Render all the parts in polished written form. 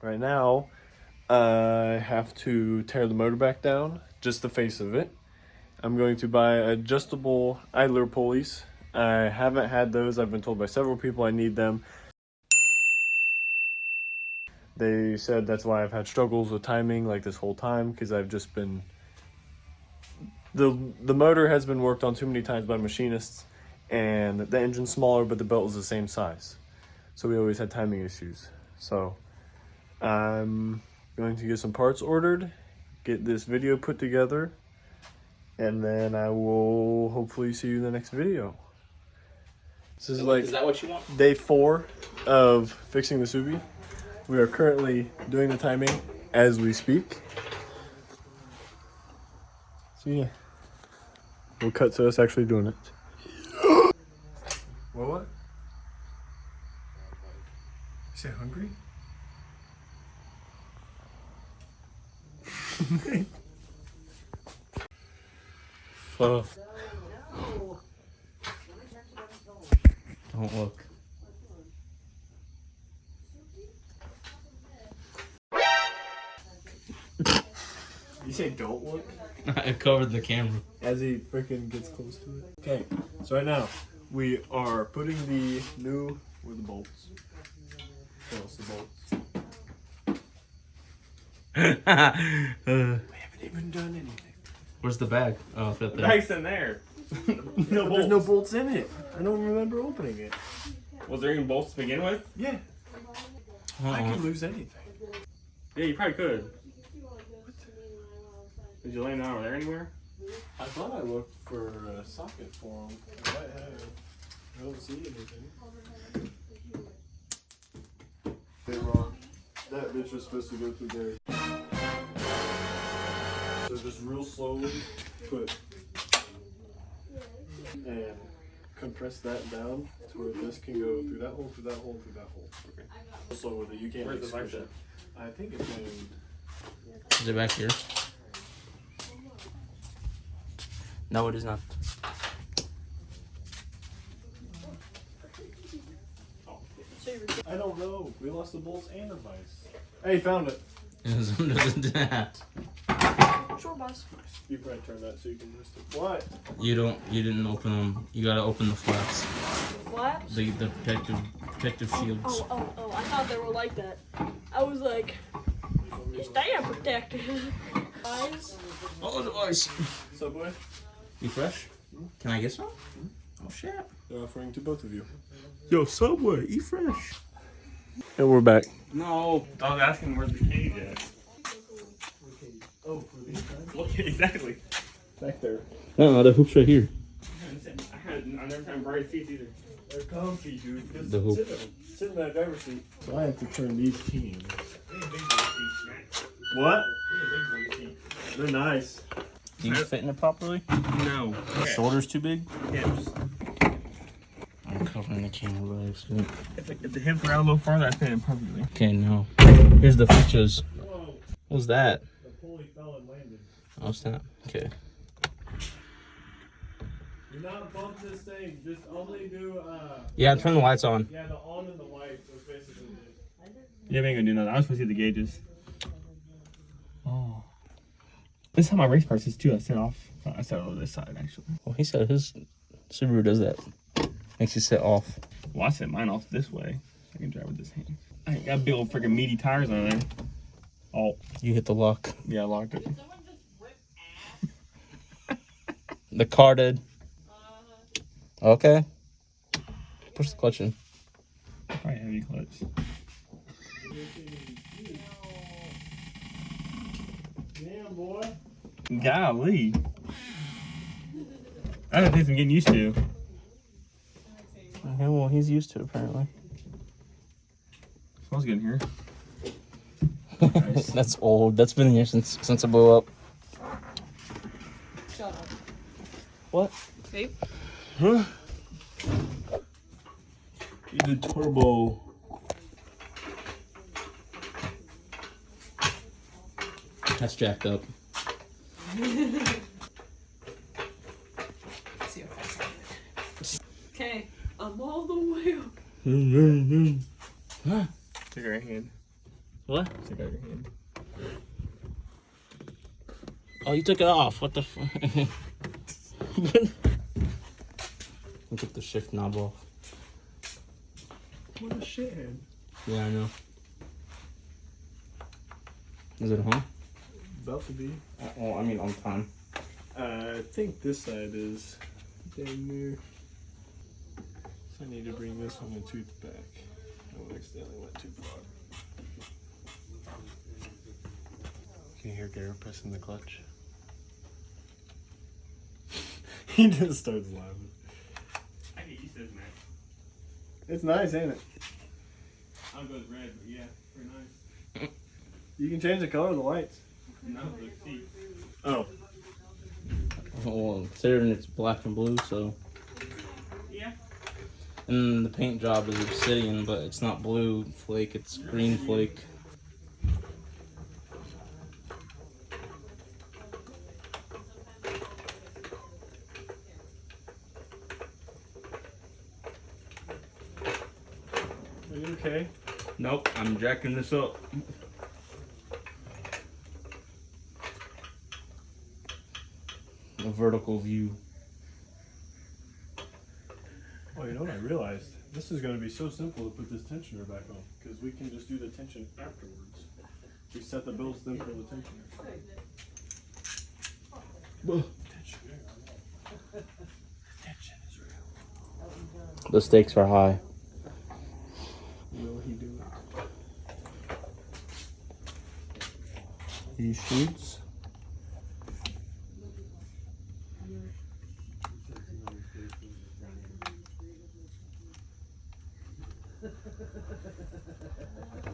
right now, I have to tear the motor back down, just the face of it. I'm going to buy adjustable idler pulleys. I haven't had those. I've been told by several people I need them. They said that's why I've had struggles with timing like this whole time, because I've just been... The motor has been worked on too many times by machinists, and the engine's smaller, but the belt is the same size. So we always had timing issues. So I'm going to get some parts ordered, get this video put together, and then I will hopefully see you in the next video. This is like, is that what you want? Day 4 of fixing the Subie. We are currently doing the timing as we speak. So yeah, we'll cut to us actually doing it. What? You say hungry? Fuck. Don't look. You say don't look? I covered the camera. As he freaking gets close to it. Okay, so right now we are putting the new, where the bolts? Show us the bolts. We haven't even done anything. Where's the bag? Oh, it's right there. Bag's in there. No bolts. There's no bolts in it. I don't remember opening it. Was there even bolts to begin with? Yeah. I could lose anything. Yeah, you probably could. Did you lay them down over there anywhere? I thought I looked for a socket for them. I might have. I don't see anything. Hey, Ron. That bitch was supposed to go through there. So just real slowly put and compress that down to where this can go through that hole, through that hole, through that hole. Okay. So with it, you can't. Where's the pipe set? I think it's in. Is it back here? No, it is not. I don't know. We lost the bolts and the vise. Hey, found it. It was under the that. Sure, boss. You probably turn that so you can list it. What? You didn't open them. You gotta open the flaps. Flaps? The protective shields. Oh, I thought they were like that. I was like, stay protected. Guys. Oh, the ice. Subway? You fresh? Can I get some? Oh shit. They're offering to both of you. Yo, Subway, eat fresh. And we're back. No. I was asking where's the cage at. Oh, for these guys? Look, exactly. Back there. No, the hoop's right here. I never found bright seats either. They're comfy, dude. Just The hoop. sit in that driver's seat. So I have to turn these keys. What? They're nice. Do you fit in it properly? No. Shoulders too big? Hips. I'm covering the camera by accident. If the hips were out a little farther, I fit in perfectly. Okay, now here's the features. Whoa. What was that? The pulley fell and landed. Oh, snap. Okay. Do not bump this thing. Just only do, Yeah, turn the lights on. yeah, the on and the light. So basically it. Yeah, we ain't gonna do nothing. I was supposed to see the gauges. Oh. This is how my race parts is too. I set off. I set over this side actually. Well, he said his Subaru does that. Makes you sit off. Well, I set mine off this way. I can drive with this hand. I got big old freaking meaty tires on there. Oh, You hit the lock. yeah, I locked it. The car did. Okay. Push the clutch in. Probably heavy clutch. Damn, boy. Golly. I don't think I'm getting used to. Okay, well, he's used to it, apparently. Smells good in here. That's old. That's been in here since it blew up. Shut up. What? Babe? Huh? The turbo. That's jacked up. Okay, I'm all the way up. Take your right hand. What? Stick out your hand. Oh, you took it off. What the fuck? You took the shift knob off. What a shithead. Yeah, I know. Is it home? About to be. Well, I mean on time. I think this side is damn near. So I need to bring this one and tooth back. I accidentally went too far. Can you hear Garrett pressing the clutch? He just starts laughing. I get used to this, man. It's nice, ain't it? I'll go with red, but yeah, pretty nice. You can change the color of the lights. No, let's see. Oh. Well, considering it's black and blue, so. Yeah. And the paint job is obsidian, but it's not blue flake, it's green flake. Are you okay? Nope, I'm jacking this up. A vertical view. Oh, you know what I realized? This is going to be so simple to put this tensioner back on, because we can just do the tension afterwards. We set the bills, then pull the tensioner. Tension is real. The stakes are high. Will he do it? He shoots.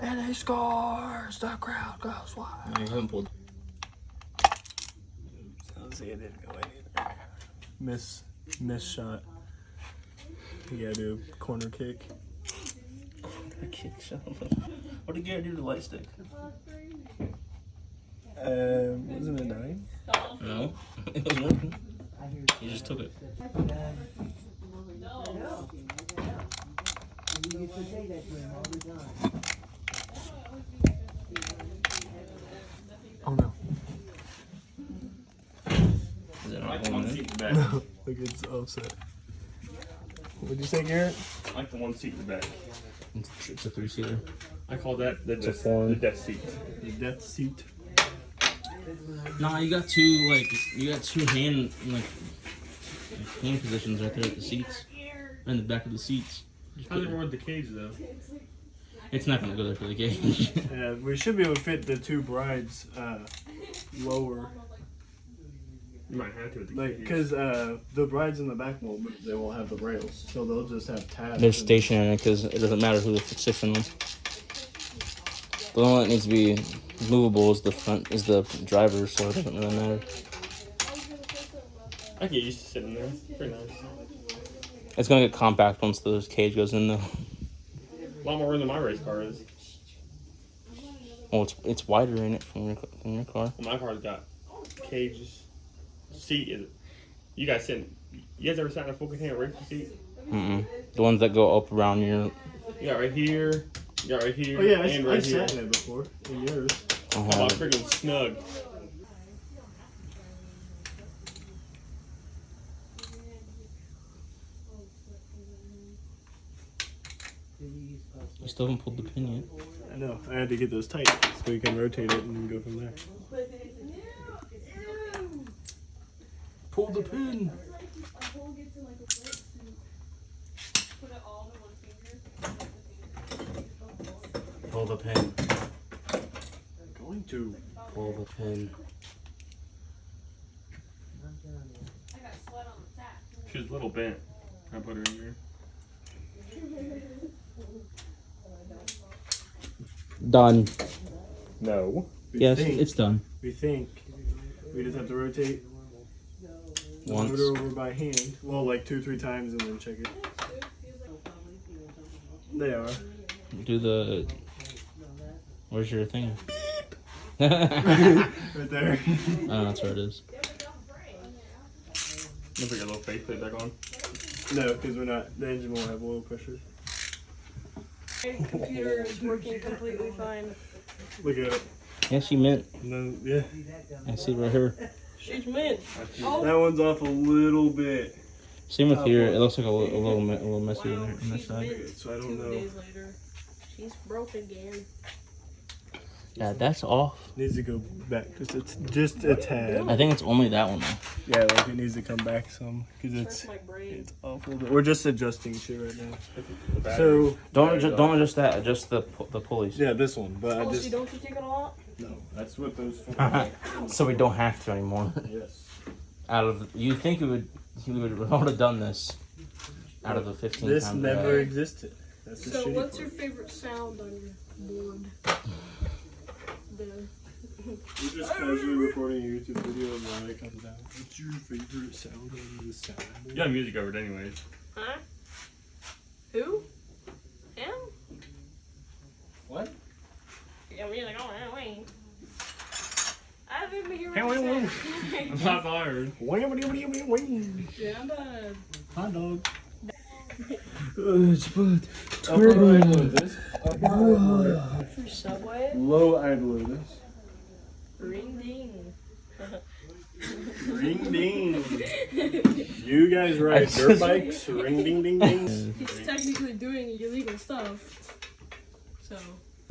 And he scores! The crowd goes wild. I haven't pulled. Sounds like it didn't go in either. Miss shot. You gotta do a corner kick. What did Garrett do to the light stick? Wasn't it 9? No, it was working. He just took it. Oh no. Is it I like not the one going in? seat in the back. Look, it's offset. What'd you say, Garrett? I like the one seat in the back. It's a 3-seater. I call that the a form. the death seat. The death seat. Nah, you got two hand hand positions right there at the seats, in the back of the seats. Just How's put it it- work with the cage though? It's not gonna go there for the gauge. Yeah, we should be able to fit the two brides lower. You might have to with the Like, cage. because the brides in the back they won't have the rails, so they'll just have tabs. They're and- stationary because it doesn't matter who sits in them. The only one that needs to be movable is the driver, so it doesn't really matter. I get used to sitting there. It's pretty nice. It's gonna get compact once the cage goes in, though. A lot more room than my race car is. Oh, it's wider in it from your car. Well, my car's got cages. Seat is. You guys ever sat in a full container racing seat? The ones that go up around your. You got right here. You got right here. Oh yeah, and I right here. sat in it before. In yours. How about freaking snug? You still haven't pulled the pin yet. I know. I had to get those tight so you can rotate it and go from there. Pull the pin. Pull the pin. Going to. Pull the pin. She was a little bent. I put her in here. Done. No. Yes, think, it's done. We think we just have to rotate the Once. motor over by hand. Well, like 2-3 times and then check it. They are. Do the. Where's your thing? Right there. Oh, that's where it is. You put your little faceplate back on. No, because we're not. The engine won't have oil pressure. My computer is working completely fine. Look at it. Yeah, she mint. No, yeah. I see right here. She's mint. That one's off a little bit. Same with here. It looks like a little messy Wow, on this she's side. mint. So I don't 2 know. days later, she's broke again. Yeah, that's off. Needs to go back just a tad. I think it's only that one though. Yeah, like it needs to come back some because Hurts my brain. it's awful. But we're just adjusting shit right now. So Don't adjust that. Adjust the pulleys. yeah, this one. But I Oh, just so don't you take it all out? no. That's what those. So we don't have to anymore. Yes. Out of you think we would have done this out of the 15 This times. never existed. That's the So shitty what's part. your favorite sound on your board? We're just casually recording a YouTube video and while it comes out. What's your favorite sound on the sound? You got music over it anyways. Huh? Who? Him? What? Yeah, me like, oh, wait. I haven't been here. Hey, wait. I'm not tired. Yeah, I'm done. Hot dog. It's but Upper I'd load this. For Subway? Low I'd load this. Ring ding. Ring ding. You guys ride dirt bikes? Ring ding ding ding. He's technically doing illegal stuff. So.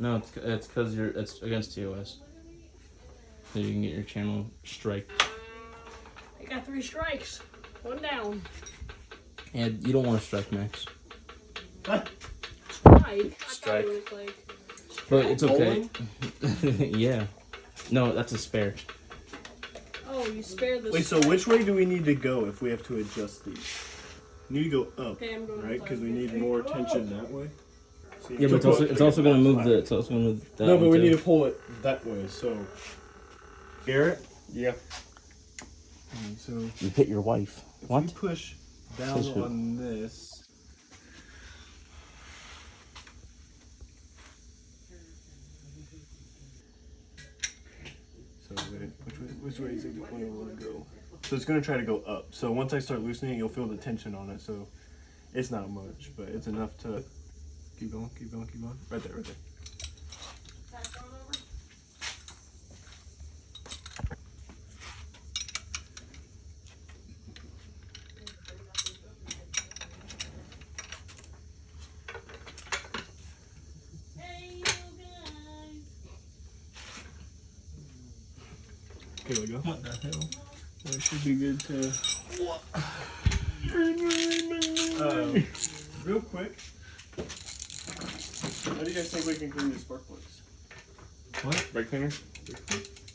No, it's because it's against TOS. So you can get your channel striked. I got 3 strikes. 1 down. And you don't want to strike Max, Strike. Strike. I thought it was like. but it's okay. Yeah. No, that's a spare. Oh, you spared the. Wait, so which way do we need to go if we have to adjust these? We need to go up, Okay, I'm going right? Because we need more tension that way. So you Yeah, but it's also gonna move that. No, but one we too. need to pull it that way. So, Garrett. Yeah. So You hit your wife. if What? we push down Says who? on this. So wait, which way is it going to want to go? So it's going to try to go up. So once I start loosening it, you'll feel the tension on it. So it's not much, but it's enough to keep going, keep going, keep going. Right there, right there. Here we go. What the hell? That should be good to. Real quick, how do you guys think we can clean these spark plugs? What? Brake cleaner?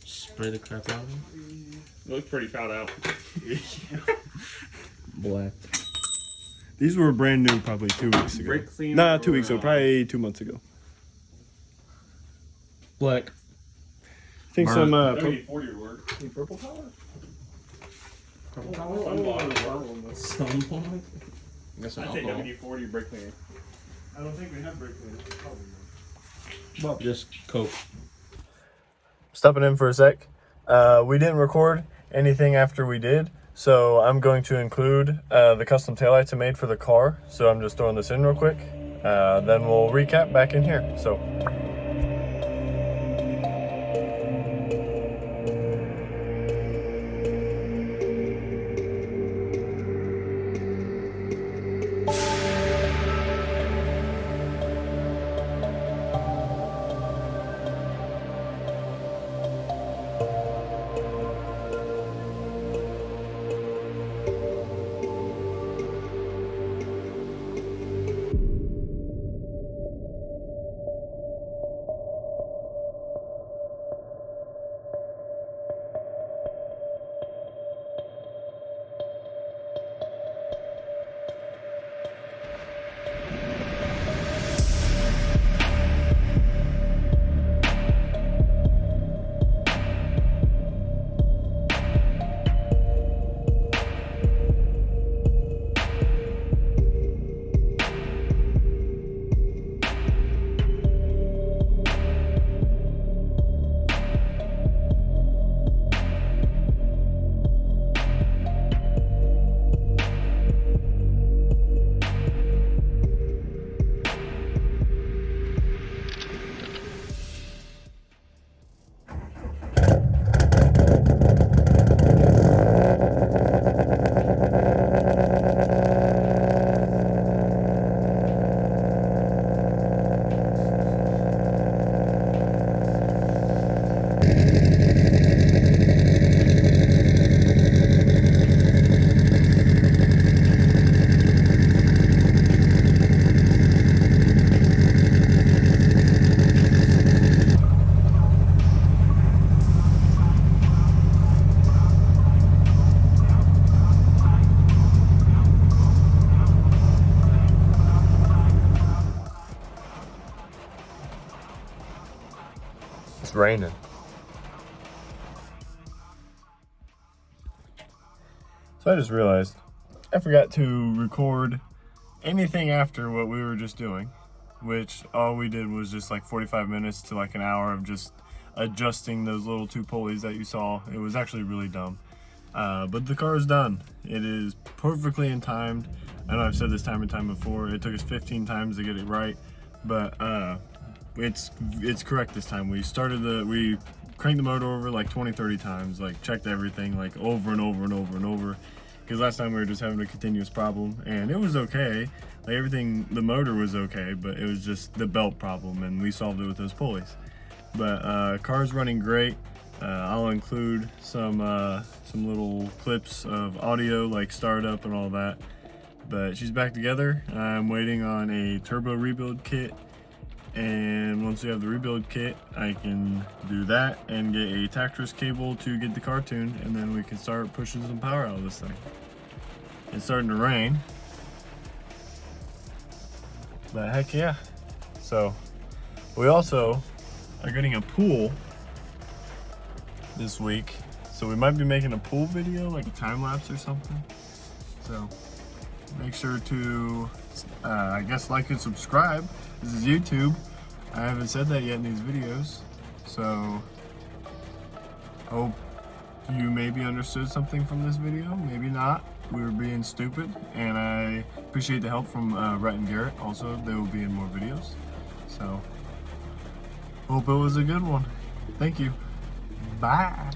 Spray the crap out of him. It looks pretty fouled out. Black. These were brand new probably 2 weeks ago. Brake cleaner? Nah, 2 weeks ago, probably 2 months ago. Black. I think Burn. some WD-40 would work. purple power. Sunblock. Sunblock. I guess I'd say WD-40 brake cleaner. I don't think we have brake cleaners. Well, just Coke. Stepping in for a sec. We didn't record anything after we did, so I'm going to include the custom taillights I made for the car. So I'm just throwing this in real quick. Then we'll recap back in here. So. It's raining. So I just realized I forgot to record anything after what we were just doing, which all we did was just like 45 minutes to like an hour of just adjusting those little 2 pulleys that you saw. It was actually really dumb. But the car is done. It is perfectly in timed. I know I've said this time and time before. It took us 15 times to get it right, but it's correct this time. We cranked the motor over like 20-30 times, like checked everything like over and over and over and over, because last time we were just having a continuous problem, and it was okay. Like everything, the motor was okay, but it was just the belt problem, and we solved it with those pulleys. But car's running great. I'll include some little clips of audio, like startup and all that. But she's back together. I'm waiting on a turbo rebuild kit, and once we have the rebuild kit, I can do that and get a Tactrix cable to get the car tuned, and then we can start pushing some power out of this thing. It's starting to rain, but heck yeah. So we also are getting a pool this week, so we might be making a pool video, like a time lapse or something. So make sure to I guess like and subscribe. This is YouTube. I haven't said that yet in these videos, so hope you maybe understood something from this video, maybe not. We were being stupid, and I appreciate the help from Rhett and Garrett. Also, they will be in more videos, so hope it was a good one. Thank you. Bye.